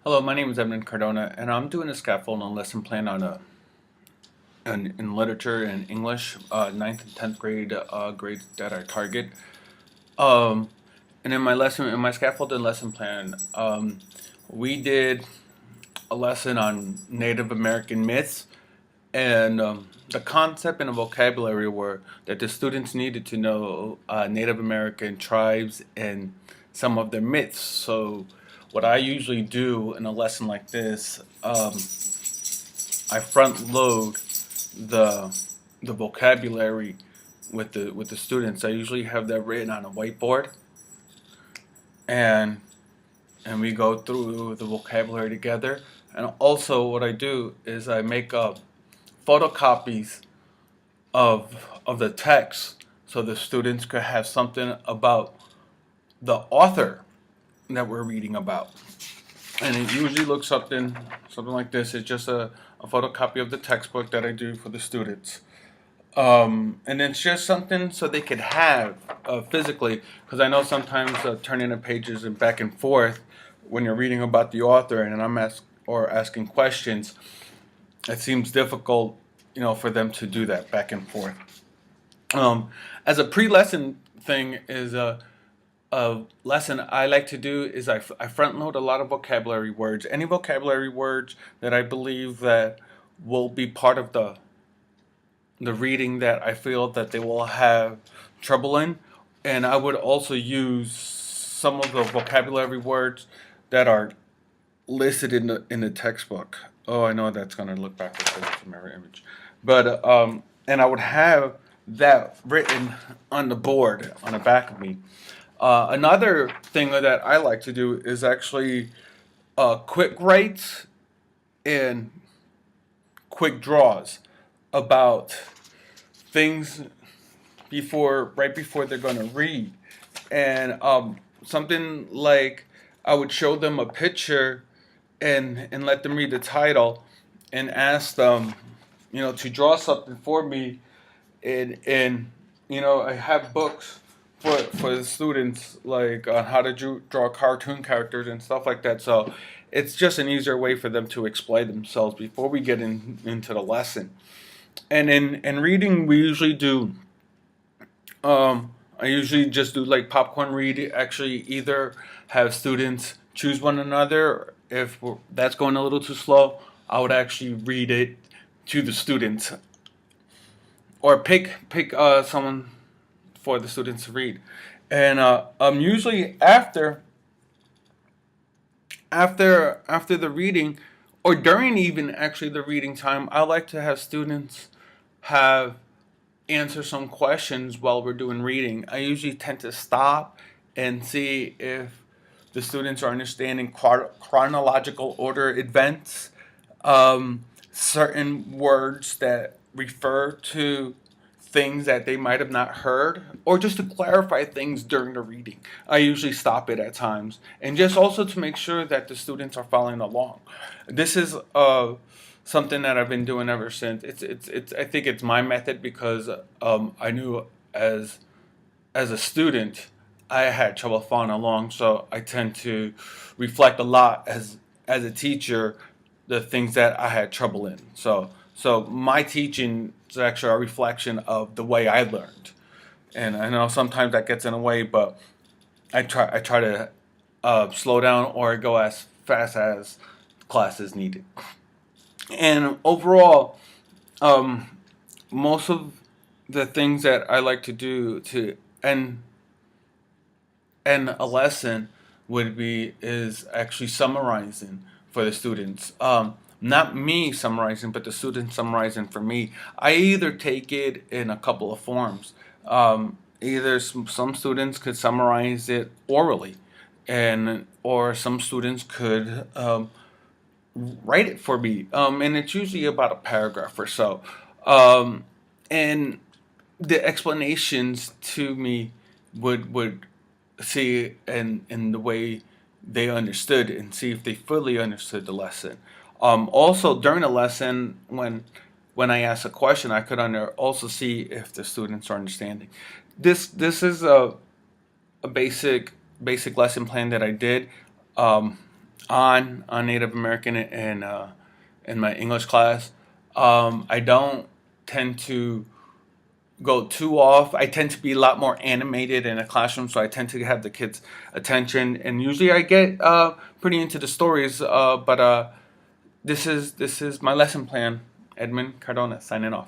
Hello, my name is Edmund Cardona, and I'm doing a scaffold and lesson plan on in literature and English, ninth and 10th grade grades that I target. Um, and in my scaffold and lesson plan, we did a lesson on Native American myths, and the concept and the vocabulary were that the students needed to know Native American tribes and some of their myths. So, what I usually do in a lesson like this, I front load the the vocabulary with the students. I usually have that written on a whiteboard, and we go through the vocabulary together. And also, what I do is I make up photocopies of the text so the students could have something about the author that we're reading about. And it usually looks something like this. It's just a photocopy of the textbook that I do for the students. And it's just something so they could have physically, because I know sometimes turning the pages and back and forth when you're reading about the author and asking questions, it seems difficult, for them to do that back and forth. As a pre-lesson thing is a lesson I like to do is I front load a lot of vocabulary words. Any vocabulary words that I believe that will be part of the reading that I feel that they will have trouble in, and I would also use some of the vocabulary words that are listed in the textbook. Oh, I know that's gonna look backwards because it's a mirror image, but and I would have that written on the board on the back of me. Another thing that I like to do is actually quick writes and quick draws about things right before they're going to read, and something like I would show them a picture and let them read the title and ask them, to draw something for me, and I have books for the students like on how to draw cartoon characters and stuff like that. So it's just an easier way for them to explain themselves before we get into the lesson. And in reading, we usually do. I usually just do like popcorn read. Actually, either have students choose one another. If that's going a little too slow, I would actually read it to the students, or pick someone for the students to read. And usually after the reading, or during even actually the reading time, I like to have students have answer some questions while we're doing reading. I usually tend to stop and see if the students are understanding chronological order events, certain words that refer to things that they might have not heard, or just to clarify things during the reading. I usually stop it at times, and just also to make sure that the students are following along. This is something that I've been doing ever since. It's I think it's my method because I knew as a student I had trouble following along, so I tend to reflect a lot as a teacher the things that I had trouble in. So my teaching is actually a reflection of the way I learned, and I know sometimes that gets in the way, but I try to slow down or go as fast as class is needed. And overall, um, most of the things that I like to do to end a lesson would be is actually summarizing for the students. Not me summarizing, but the students summarizing for me. I either take it in a couple of forms. Either some students could summarize it orally, and or some students could write it for me. And it's usually about a paragraph or so. Um, and the explanations to me would see in the way they understood and see if they fully understood the lesson. Also during the lesson, when I ask a question, I could also see if the students are understanding. This is a basic lesson plan that I did. Um, on Native American in my English class. I don't tend to go too off. I tend to be a lot more animated in a classroom, so I tend to have the kids' attention, and usually I get pretty into the stories. But this is my lesson plan. Edmund Cardona signing off.